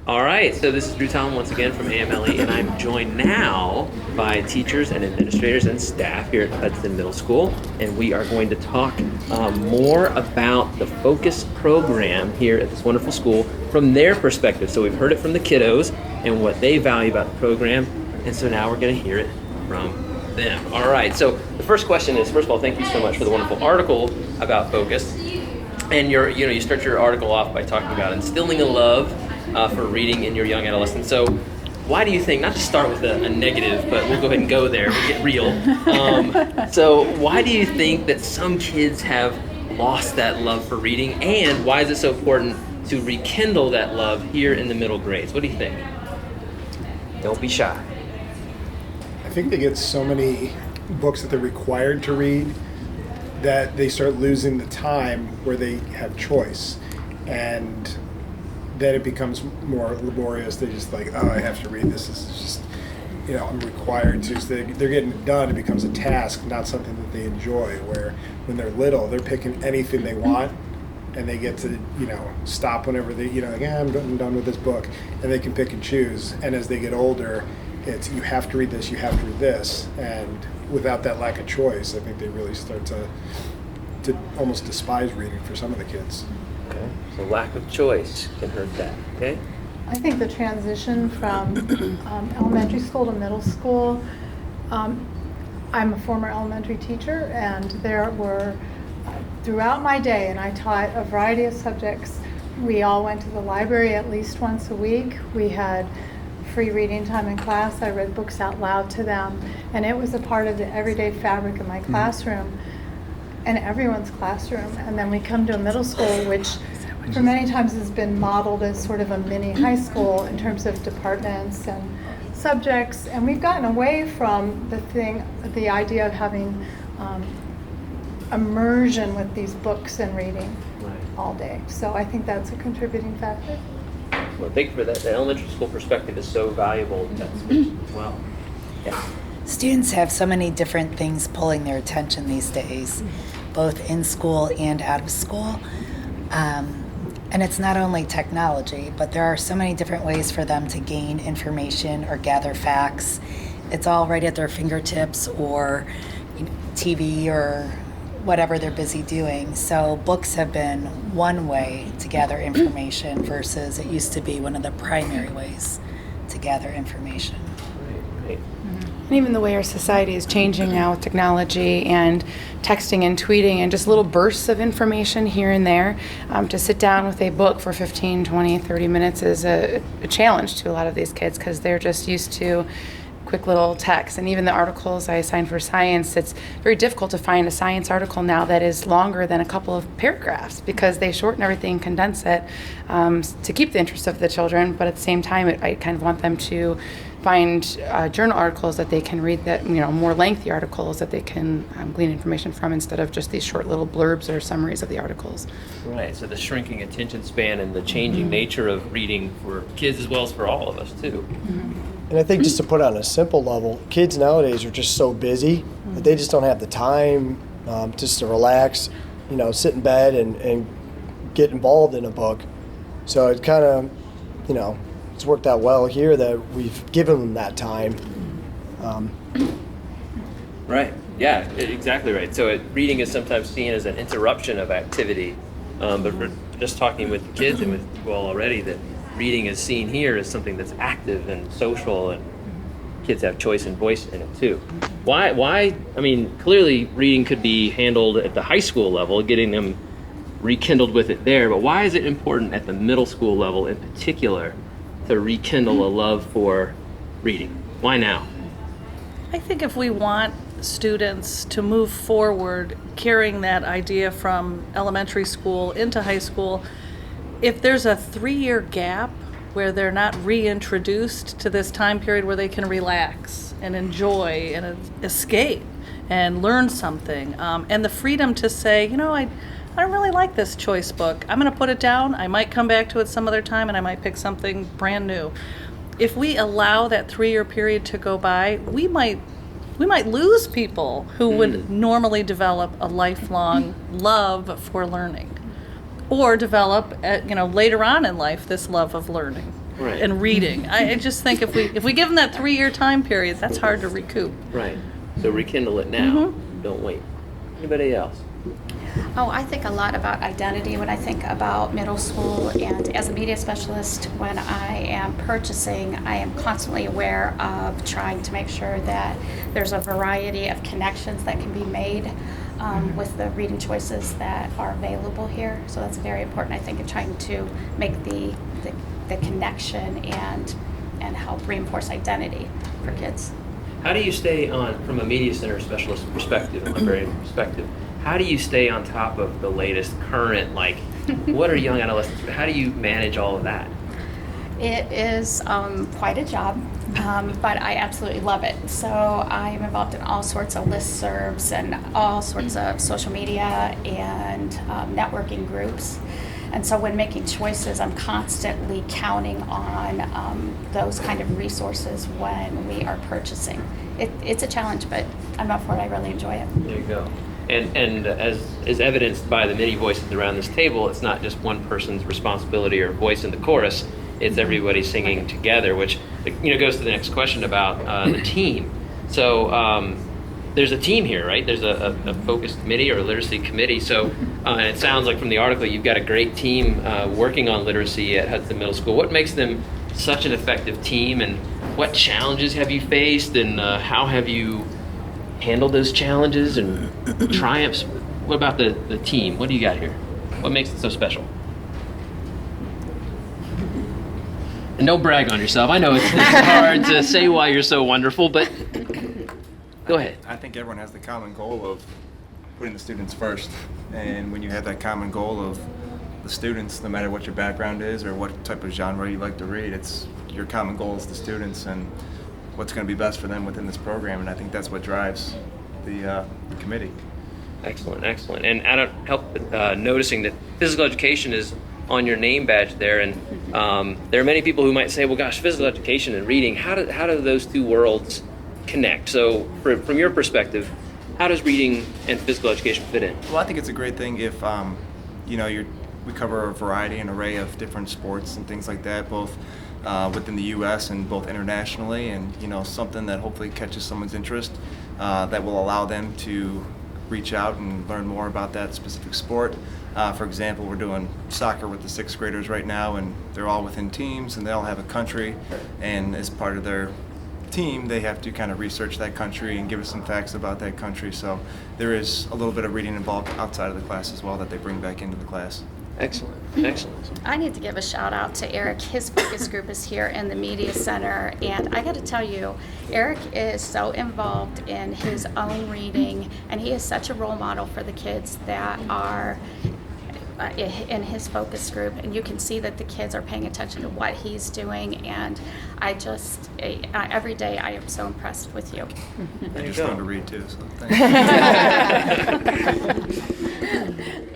All right, so this is Drew Tom once again from AMLE, and I'm joined now by teachers and administrators and staff here at Hudson Middle School, and we are going to talk more about the Focus program here at this wonderful school from their perspective. So we've heard it from the kiddos and what they value about the program, and so now we're going to hear it from them. All right, so the first question is, first of all, thank you so much for the wonderful article about Focus, and you start your article off by talking about instilling a love for reading in your young adolescents. So why do you think, not to start with a negative, but we'll go ahead and go there, we'll get real. So why do you think that some kids have lost that love for reading, and why is it so important to rekindle that love here in the middle grades? What do you think? Don't be shy. I think they get so many books that they're required to read that they start losing the time where they have choice. And then it becomes more laborious. They just like, oh, I have to read this. This is just, I'm required to. So they're getting it done. It becomes a task, not something that they enjoy. Where when they're little, they're picking anything they want, and they get to, stop whenever they, like, I'm done with this book, and they can pick and choose. And as they get older, it's you have to read this, you have to read this, and without that lack of choice, I think they really start to almost despise reading for some of the kids. Okay, so lack of choice can hurt that, okay? I think the transition from elementary school to middle school, I'm a former elementary teacher, and there were, throughout my day, and I taught a variety of subjects, we all went to the library at least once a week. We had free reading time in class. I read books out loud to them, and it was a part of the everyday fabric of my classroom and everyone's classroom. And then we come to a middle school, which for many times has been modeled as sort of a mini high school in terms of departments and subjects, and we've gotten away from the idea of having immersion with these books and reading all day. So I think that's a contributing factor. Well, thank you for that. The elementary school perspective is so valuable in that space as well. Yeah. Students have so many different things pulling their attention these days, both in school and out of school. And it's not only technology, but there are so many different ways for them to gain information or gather facts. It's all right at their fingertips, or TV, or whatever they're busy doing. So books have been one way to gather information versus it used to be one of the primary ways to gather information. Right. And even the way our society is changing now with technology and texting and tweeting and just little bursts of information here and there, to sit down with a book for 15, 20, 30 minutes is a challenge to a lot of these kids, because they're just used to quick little text. And even the articles I assigned for science, it's very difficult to find a science article now that is longer than a couple of paragraphs, because they shorten everything, condense it, to keep the interest of the children. But at the same time, I kind of want them to find journal articles that they can read, that more lengthy articles that they can glean information from, instead of just these short little blurbs or summaries of the articles. Right, so the shrinking attention span and the changing nature of reading for kids as well as for all of us too. And I think just to put on a simple level, kids nowadays are just so busy that they just don't have the time just to relax, sit in bed and get involved in a book. So it kind of, it's worked out well here that we've given them that time. Right, yeah, exactly right. So reading is sometimes seen as an interruption of activity, but we're just talking with the kids and with you all already that reading is seen here as something that's active and social, and kids have choice and voice in it too. Why? I mean, clearly reading could be handled at the high school level, getting them rekindled with it there, but why is it important at the middle school level in particular to rekindle a love for reading? Why now? I think if we want students to move forward carrying that idea from elementary school into high school, if there's a 3-year gap where they're not reintroduced to this time period where they can relax and enjoy and escape and learn something, and the freedom to say, I don't really like this choice book. I'm going to put it down. I might come back to it some other time, and I might pick something brand new. If we allow that 3-year period to go by, we might lose people who would normally develop a lifelong love for learning. or develop later on in life this love of learning Right. and reading. I just think if we give them that 3-year time period, that's hard to recoup. Right. So rekindle it now. Don't wait. Anybody else? Oh, I think a lot about identity when I think about middle school, and as a media specialist, when I am purchasing, I am constantly aware of trying to make sure that there's a variety of connections that can be made with the reading choices that are available here. So that's very important, I think, in trying to make the connection and help reinforce identity for kids. How do you stay on, from a media center specialist perspective, librarian perspective, how do you stay on top of the latest current, like, what are young adolescents, how do you manage all of that? It is quite a job, but I absolutely love it. So I am involved in all sorts of listservs and all sorts of social media and networking groups. And so when making choices, I'm constantly counting on those kind of resources when we are purchasing. It's a challenge, but I'm up for it. I really enjoy it. There you go. And as is evidenced by the many voices around this table, it's not just one person's responsibility or voice in the chorus. It's everybody singing together, which goes to the next question about the team. So there's a team here, right? There's a focus committee or a literacy committee. So and it sounds like from the article you've got a great team working on literacy at Hudson Middle School. What makes them such an effective team, and what challenges have you faced, and how have you handled those challenges and triumphs? What about the team? What do you got here? What makes it so special? And don't brag on yourself. I know it's hard to say why you're so wonderful, but go ahead. I think everyone has the common goal of putting the students first. And when you have that common goal of the students, no matter what your background is or what type of genre you like to read, it's your common goal is the students and what's going to be best for them within this program. And I think that's what drives the committee. Excellent, excellent. And I don't help noticing that physical education is on your name badge there, and there are many people who might say, well, gosh, physical education and reading, how do those two worlds connect? So from your perspective, how does reading and physical education fit in? Well, I think it's a great thing if, we cover a variety and array of different sports and things like that, both within the U.S. and both internationally, and, something that hopefully catches someone's interest that will allow them to reach out and learn more about that specific sport. For example, we're doing soccer with the 6th graders right now, and they're all within teams, and they all have a country, and as part of their team, they have to kind of research that country and give us some facts about that country. So there is a little bit of reading involved outside of the class as well that they bring back into the class. Excellent, excellent. I need to give a shout out to Eric. His focus group is here in the media center, and I got to tell you, Eric is so involved in his own reading, and he is such a role model for the kids that are in his focus group, and you can see that the kids are paying attention to what he's doing, and I just every day I am so impressed with you. I just learned to read too, so thanks.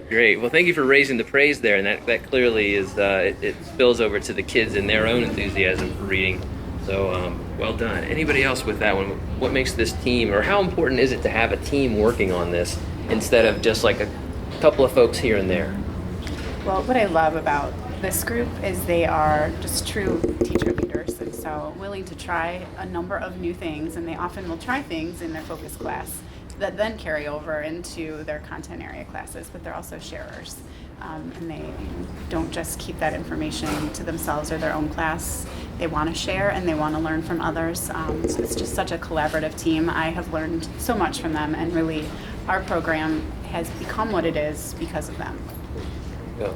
Great. Well, thank you for raising the praise there, and that clearly is it spills over to the kids and their own enthusiasm for reading. So well done. Anybody else with that one? What makes this team, or how important is it to have a team working on this instead of just like a couple of folks here and there? Well, what I love about this group is they are just true teacher leaders, and so willing to try a number of new things, and they often will try things in their focus class that then carry over into their content area classes, but they're also sharers. And they don't just keep that information to themselves or their own class. They want to share and they want to learn from others. So it's just such a collaborative team. I have learned so much from them, and really our program has become what it is because of them. Go.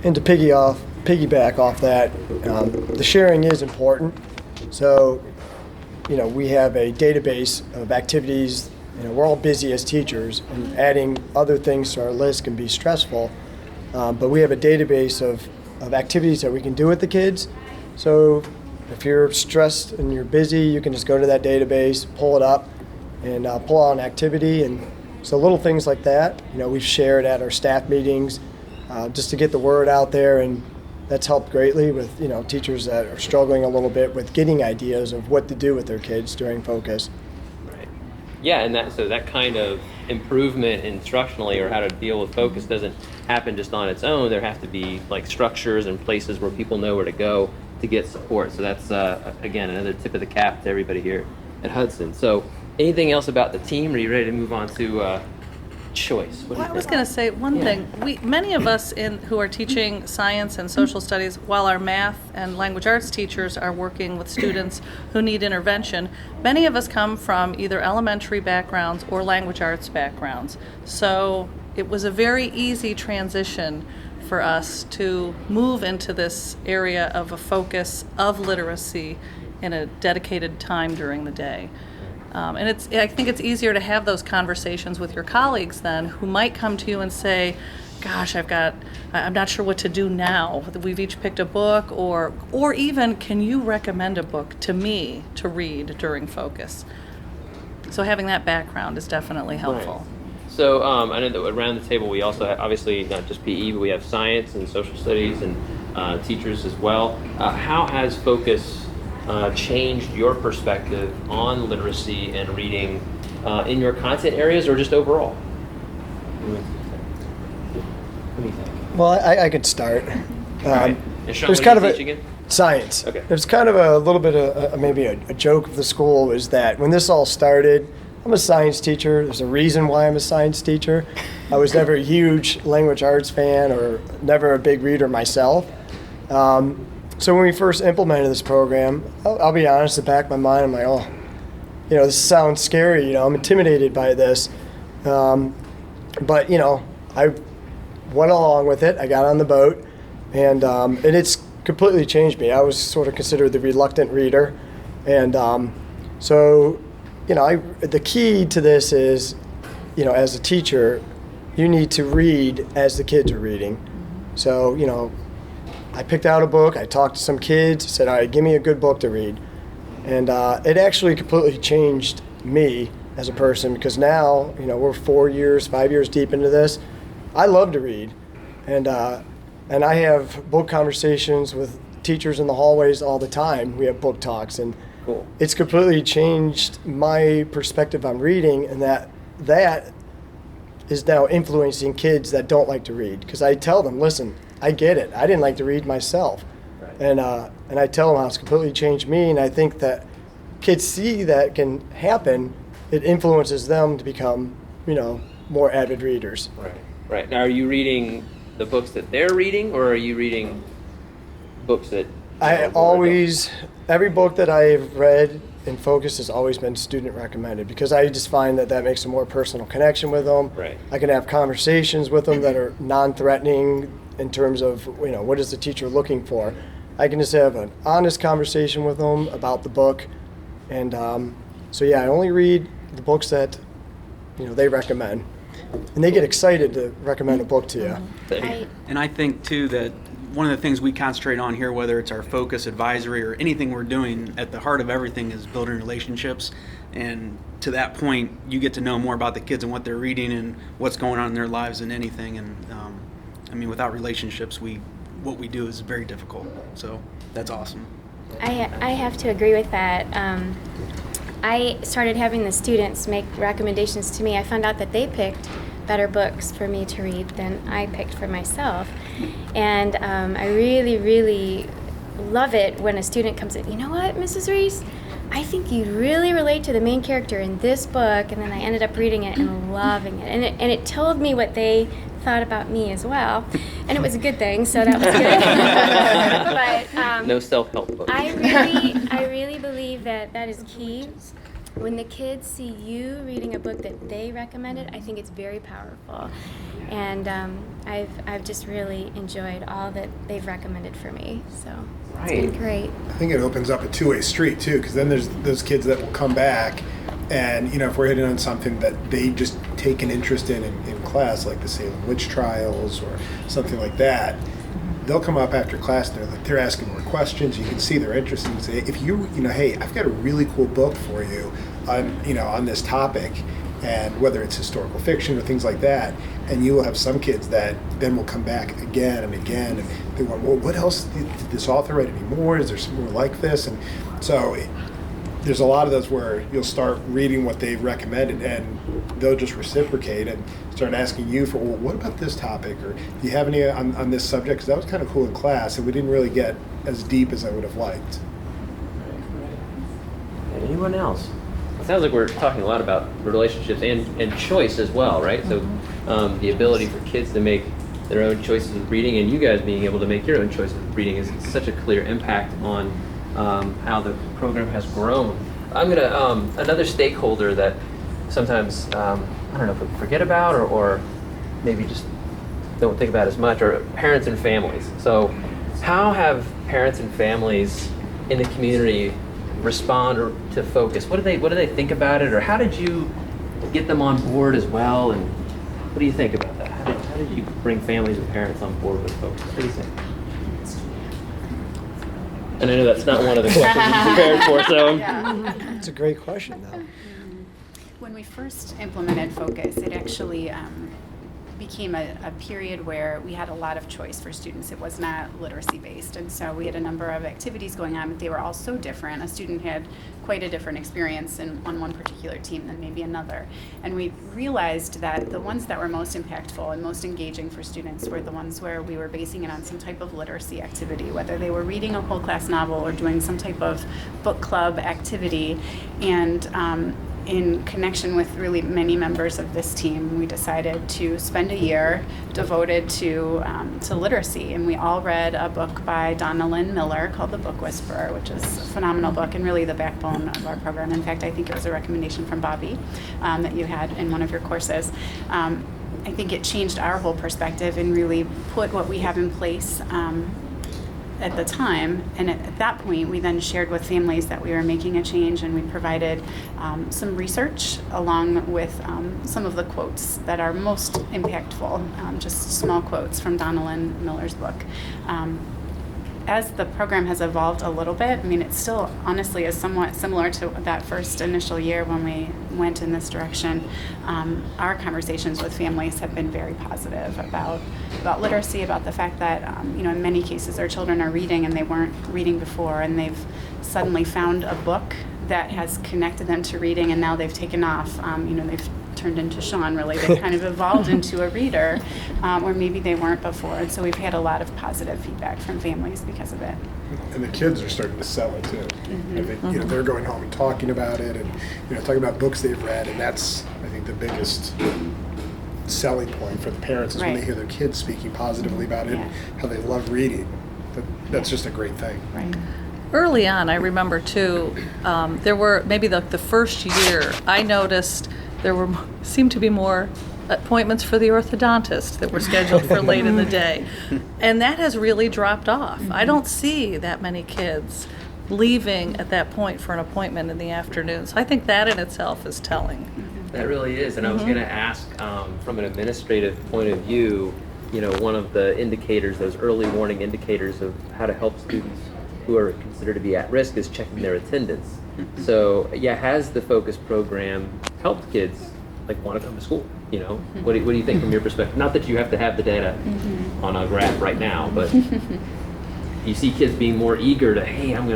And to piggyback off that, the sharing is important. So, we have a database of activities. We're all busy as teachers, and adding other things to our list can be stressful. But we have a database of activities that we can do with the kids. So if you're stressed and you're busy, you can just go to that database, pull it up, and pull out an activity. And so little things like that, we've shared at our staff meetings just to get the word out there, and that's helped greatly with teachers that are struggling a little bit with getting ideas of what to do with their kids during focus. Yeah, and that kind of improvement instructionally or how to deal with focus doesn't happen just on its own. There have to be like structures and places where people know where to go to get support. So that's again another tip of the cap to everybody here at Hudson. So anything else about the team? Are you ready to move on to choice? What do Well, you I was think? going to say one thing. Many of us who are teaching science and social studies, while our math and language arts teachers are working with students who need intervention, many of us come from either elementary backgrounds or language arts backgrounds. So it was a very easy transition for us to move into this area of a focus of literacy in a dedicated time during the day. And I think it's easier to have those conversations with your colleagues then, who might come to you and say, gosh, I'm not sure what to do now. We've each picked a book, or even, can you recommend a book to me to read during focus? So having that background is definitely helpful. Right. So I know that around the table we also have, obviously not just PE, but we have science and social studies and teachers as well. How has focus changed your perspective on literacy and reading in your content areas or just overall? What do you think? Well, I could start. Right. And Sean, There's what kind do you of teach again? science. Okay. There's kind of a little bit of maybe a joke of the school is that when this all started, I'm a science teacher. There's a reason why I'm a science teacher. I was never a huge language arts fan or never a big reader myself. So when we first implemented this program, I'll be honest, in the back of my mind, I'm like, oh, this sounds scary. I'm intimidated by this. But, I went along with it. I got on the boat, and it's completely changed me. I was sort of considered the reluctant reader. And so, the key to this is, as a teacher, you need to read as the kids are reading. So, I picked out a book, I talked to some kids, said, all right, give me a good book to read. And it actually completely changed me as a person because now, we're 5 years deep into this. I love to read. And I have book conversations with teachers in the hallways all the time. We have book talks. And Cool. It's completely changed my perspective on reading, and that is now influencing kids that don't like to read. Because I tell them, listen, I get it. I didn't like to read myself. Right. And I tell them how it's completely changed me, and I think that kids see that can happen. It influences them to become, more avid readers. Right. Right. Now, are you reading the books that they're reading, or are you reading books that Every book that I've read in Focus has always been student recommended because I just find that makes a more personal connection with them. Right. I can have conversations with them that are non-threatening in terms of, what is the teacher looking for. I can just have an honest conversation with them about the book. And I only read the books that, they recommend. And they get excited to recommend a book to you. And I think, too, that one of the things we concentrate on here, whether it's our focus advisory or anything we're doing, at the heart of everything is building relationships. And to that point, you get to know more about the kids and what they're reading and what's going on in their lives than anything. And without relationships, what we do is very difficult. So that's awesome. I have to agree with that. I started having the students make recommendations to me. I found out that they picked better books for me to read than I picked for myself. And I really, really love it when a student comes in, you know what, Mrs. Reese? I think you'd really relate to the main character in this book. And then I ended up reading it and loving it. And it told me what they thought about me as well. And it was a good thing, so that was good. But no self-help books? I really believe that is key. When the kids see you reading a book that they recommended, I think it's very powerful. And I've just really enjoyed all that they've recommended for me. So It's been great. I think it opens up a two-way street too, because then there's those kids that will come back, and if we're hitting on something that they just take an interest in class, like the Salem witch trials or something like that, they'll come up after class and they're asking more questions. You can see they're interested and say, if hey, I've got a really cool book for you on this topic, and whether it's historical fiction or things like that, and you will have some kids that then will come back again and again, and they want, well, what else did this author write any more? Is there some more like this? And so there's a lot of those where you'll start reading what they've recommended, and they'll just reciprocate and start asking you for, well, what about this topic, or do you have any on this subject? Because that was kind of cool in class, and we didn't really get as deep as I would have liked. Anyone else? It sounds like we're talking a lot about relationships and choice as well, right? So the ability for kids to make their own choices of reading, and you guys being able to make your own choices of reading, is such a clear impact on how the program has grown. I'm gonna another stakeholder that sometimes I don't know if we forget about or maybe just don't think about as much, are parents and families. So how have parents and families in the community respond to Focus? What do they think about it, or how did you get them on board as well? And what do you think about that? How did you bring families and parents on board with Focus? What do you think? And I know that's not one of the questions you prepared for, so. It's a great question, though. When we first implemented Focus, it actually became a period where we had a lot of choice for students. It was not literacy based, and so we had a number of activities going on, but they were all so different. A student had quite a different experience on one particular team than maybe another, and we realized that the ones that were most impactful and most engaging for students were the ones where we were basing it on some type of literacy activity, whether they were reading a whole class novel or doing some type of book club activity. And in connection with really many members of this team, we decided to spend a year devoted to literacy. And we all read a book by Donna Lynn Miller called The Book Whisperer, which is a phenomenal book and really the backbone of our program. In fact, I think it was a recommendation from Bobby that you had in one of your courses. I think it changed our whole perspective and really put what we have in place at the time. And at that point, we then shared with families that we were making a change, and we provided some research along with some of the quotes that are most impactful, just small quotes from Donna Lynn Miller's book. As the program has evolved a little bit, I mean, it still honestly is somewhat similar to that first initial year when we went in this direction. Our conversations with families have been very positive about literacy, about the fact that, in many cases our children are reading and they weren't reading before, and they've suddenly found a book that has connected them to reading, and now they've taken off. They've turned into Sean, really. They kind of evolved into a reader, or maybe they weren't before. And so we've had a lot of positive feedback from families because of it. And the kids are starting to sell it too. I think they're going home and talking about it, and talking about books they've read, and that's, I think, the biggest selling point for the parents is when they hear their kids speaking positively about it, how they love reading. That's just a great thing. Right. Early on, I remember too, there were maybe the first year, I noticed there seemed to be more appointments for the orthodontist that were scheduled for late in the day. And that has really dropped off. I don't see that many kids leaving at that point for an appointment in the afternoon. So I think that in itself is telling. That really is. And I was going to ask, from an administrative point of view, one of the indicators, those early warning indicators of how to help students who are considered to be at risk is checking their attendance. So, has the Focus program helped kids want to come to school? What do you think from your perspective? Not that you have to have the data on a graph right now, but you see kids being more eager to, hey, I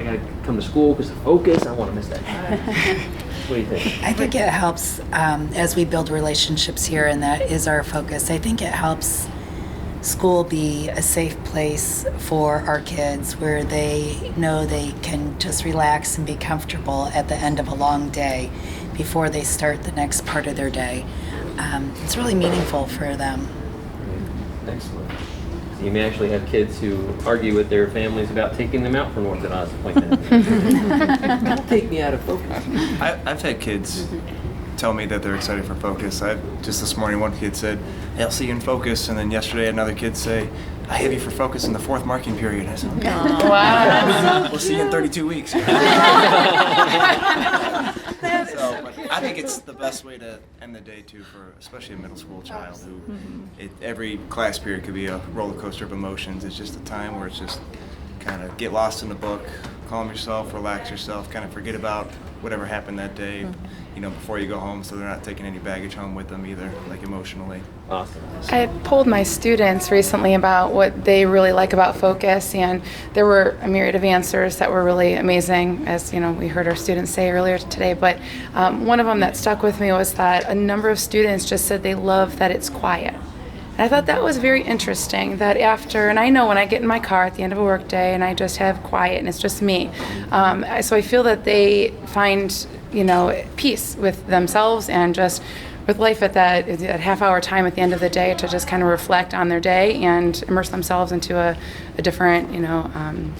gotta come to school because of Focus. I want to miss that class. What do you think? I think it helps as we build relationships here, and that is our focus. I think it helps school be a safe place for our kids where they know they can just relax and be comfortable at the end of a long day before they start the next part of their day. It's really meaningful for them. Excellent. So you may actually have kids who argue with their families about taking them out for an orthodontist appointment. Don't take me out of Focus. I've had kids tell me that they're excited for Focus. Just this morning, one kid said, hey, I'll see you in Focus. And then yesterday, another kid say, I have you for Focus in the 4th marking period. I said, okay. Wow. We'll see you in 32 weeks. But I think it's the best way to end the day, too, for especially a middle school child who every class period could be a roller coaster of emotions. It's just a time where it's just kind of get lost in the book, calm yourself, relax yourself, kind of forget about whatever happened that day, Mm-hmm. before you go home, so they're not taking any baggage home with them either, like emotionally. Awesome. I polled my students recently about what they really like about Focus, and there were a myriad of answers that were really amazing, as we heard our students say earlier today. But one of them that stuck with me was that a number of students just said they love that it's quiet. And I thought that was very interesting, that after, and I know when I get in my car at the end of a work day and I just have quiet and it's just me, so I feel that they find, peace with themselves and just with life at that half-hour time at the end of the day to just kind of reflect on their day and immerse themselves into a different,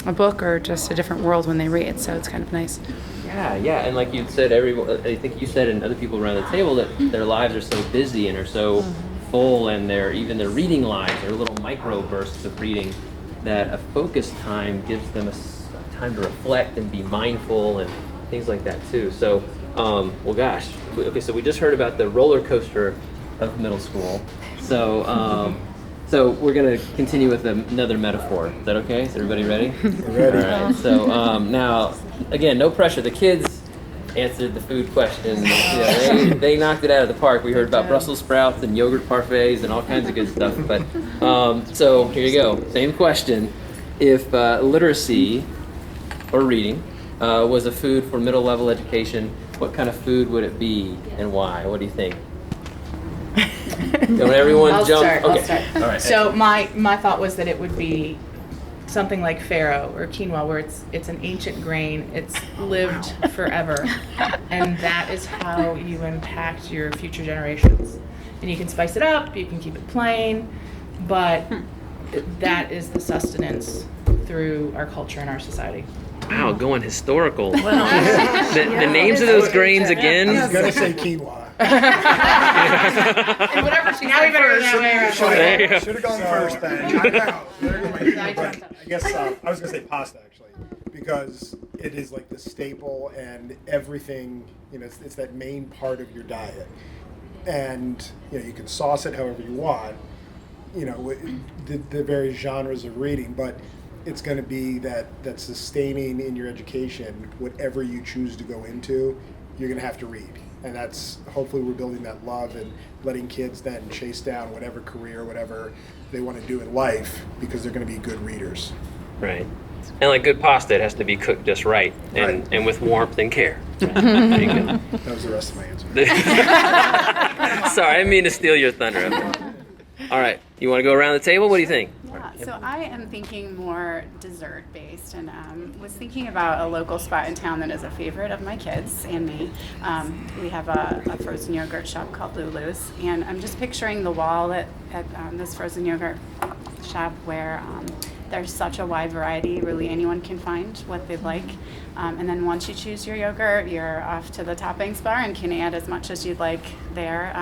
a book or just a different world when they read. So it's kind of nice. Yeah, and like you said, I think you said and other people around the table that their lives are so busy and are so full, and their reading lives are little micro bursts of reading, that a focus time gives them a time to reflect and be mindful and things like that too. So, well, gosh, okay. So we just heard about the roller coaster of middle school. So, so we're gonna continue with another metaphor. Is that okay? Is everybody ready? Ready. All right. So now, again, no pressure. The kids answered the food questions. They knocked it out of the park. We heard about Brussels sprouts and yogurt parfaits and all kinds of good stuff. But so here you go. Same question. If literacy or reading was a food for middle level education, what kind of food would it be and why? What do you think? Don't everyone I'll jump? start. Okay. I'll start. All right. So my thought was that it would be something like farro or quinoa, where it's an ancient grain. It's lived forever, and that is how you impact your future generations. And you can spice it up. You can keep it plain, but that is the sustenance through our culture and our society. Wow, going historical. The names of those grains again. I was gonna say quinoa. And whatever she now we better go that way around. Should have gone first then. I know. I guess I was gonna say pasta actually, because it is like the staple and everything. It's that main part of your diet, and you can sauce it however you want. The various genres of reading, but it's going to be that sustaining in your education, whatever you choose to go into, you're going to have to read. And that's, hopefully we're building that love and letting kids then chase down whatever career, whatever they want to do in life, because they're going to be good readers. Right. And like good pasta, it has to be cooked just right and with warmth and care. Right. There you go. That was the rest of my answer. Sorry, I didn't mean to steal your thunder. All right, you want to go around the table? What do you think? Yeah, so I am thinking more dessert based, and was thinking about a local spot in town that is a favorite of my kids and me. We have a frozen yogurt shop called Lulu's, and I'm just picturing the wall at this frozen yogurt shop where there's such a wide variety. Really, anyone can find what they'd like. And then once you choose your yogurt, you're off to the toppings bar and can add as much as you'd like there.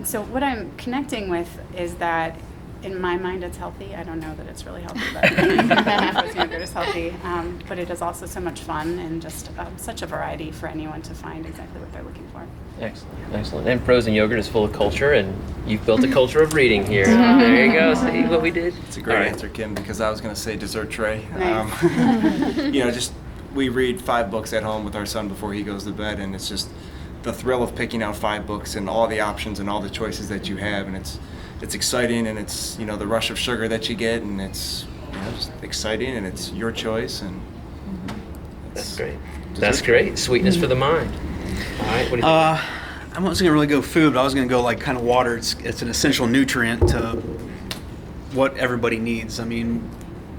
So what I'm connecting with is that in my mind it's healthy. I don't know that it's really healthy, but frozen yogurt is healthy. But it is also so much fun and just such a variety for anyone to find exactly what they're looking for. Excellent. And frozen yogurt is full of culture, and you've built a culture of reading here. There you go. See what we did? It's a great answer, Kim, because I was going to say dessert tray. Nice. We read 5 books at home with our son before he goes to bed, and it's just the thrill of picking out 5 books and all the options and all the choices that you have, and it's exciting, and it's the rush of sugar that you get, and it's just exciting, and it's your choice, and That's great. That's great. Sweetness for the mind. All right. What do you think? I wasn't gonna really go food, but I was gonna go like kind of water. It's an essential nutrient to what everybody needs. I mean,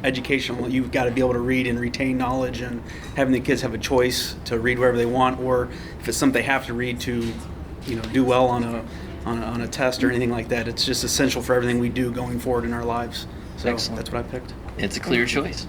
educational, you've got to be able to read and retain knowledge, and having the kids have a choice to read wherever they want, or if it's something they have to read to, do well on a test or anything like that. It's just essential for everything we do going forward in our lives. So Excellent. That's what I picked. It's a clear choice.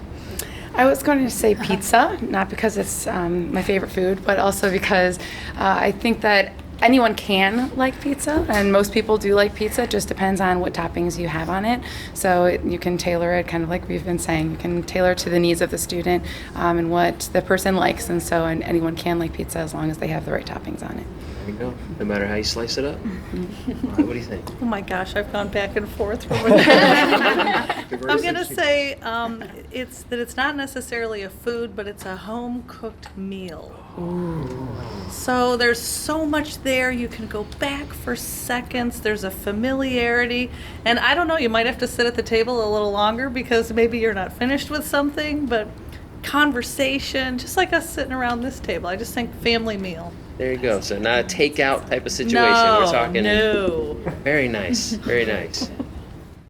I was going to say pizza, not because it's my favorite food, but also because I think that anyone can like pizza, and most people do like pizza. It just depends on what toppings you have on it. So you can tailor it, kind of like we've been saying. You can tailor it to the needs of the student and what the person likes, and anyone can like pizza as long as they have the right toppings on it. There you go. No matter how you slice it up. All right, what do you think? Oh my gosh, I've gone back and forth. I'm going to say it's not necessarily a food, but it's a home-cooked meal. So there's so much there. You can go back for seconds. There's a familiarity. And I don't know, you might have to sit at the table a little longer because maybe you're not finished with something, but conversation, just like us sitting around this table. I just think family meal. There you go. So not a takeout type of situation. No, We're talking. no. Very nice. Very nice.